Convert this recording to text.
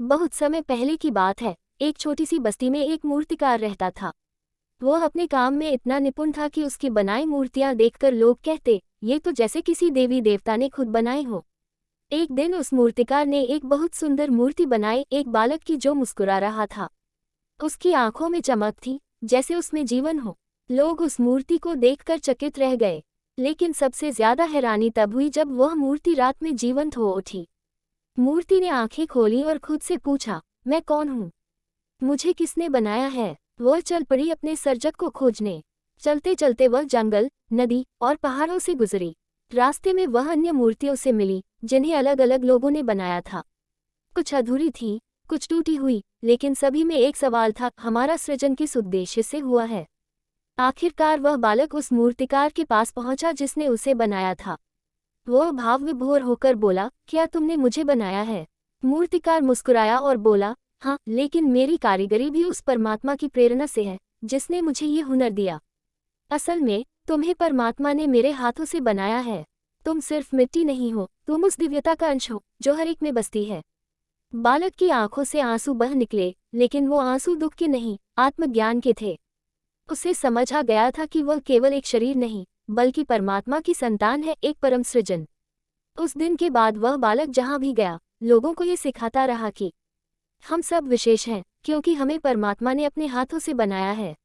बहुत समय पहले की बात है। एक छोटी सी बस्ती में एक मूर्तिकार रहता था। वह अपने काम में इतना निपुण था कि उसकी बनाई मूर्तियां देखकर लोग कहते, ये तो जैसे किसी देवी देवता ने खुद बनाई हो। एक दिन उस मूर्तिकार ने एक बहुत सुंदर मूर्ति बनाई, एक बालक की जो मुस्कुरा रहा था। उसकी आंखों में चमक थी, जैसे उसमें जीवन हो। लोग उस मूर्ति को देखकर चकित रह गए, लेकिन सबसे ज्यादा हैरानी तब हुई जब वह मूर्ति रात में जीवंत हो उठी। मूर्ति ने आंखें खोली और खुद से पूछा, मैं कौन हूँ? मुझे किसने बनाया है? वह चल पड़ी अपने सर्जक को खोजने। चलते चलते वह जंगल, नदी और पहाड़ों से गुजरी। रास्ते में वह अन्य मूर्तियों से मिली, जिन्हें अलग अलग लोगों ने बनाया था। कुछ अधूरी थी, कुछ टूटी हुई, लेकिन सभी में एक सवाल था, हमारा सृजन किस उद्देश्य से हुआ है? आखिरकार वह बालक उस मूर्तिकार के पास पहुंचा जिसने उसे बनाया था। वह भाव विभोर होकर बोला, क्या तुमने मुझे बनाया है? मूर्तिकार मुस्कुराया और बोला, हाँ, लेकिन मेरी कारीगरी भी उस परमात्मा की प्रेरणा से है, जिसने मुझे ये हुनर दिया। असल में तुम्हें परमात्मा ने मेरे हाथों से बनाया है। तुम सिर्फ मिट्टी नहीं हो, तुम उस दिव्यता का अंश हो जो हर एक में बसती है। बालक की आंखों से आंसू बह निकले, लेकिन वो आंसू दुख के नहीं, आत्मज्ञान के थे। उसे समझ आ गया था कि वह केवल एक शरीर नहीं, बल्कि परमात्मा की संतान है, एक परम सृजन। उस दिन के बाद वह बालक जहाँ भी गया, लोगों को ये सिखाता रहा कि हम सब विशेष हैं, क्योंकि हमें परमात्मा ने अपने हाथों से बनाया है।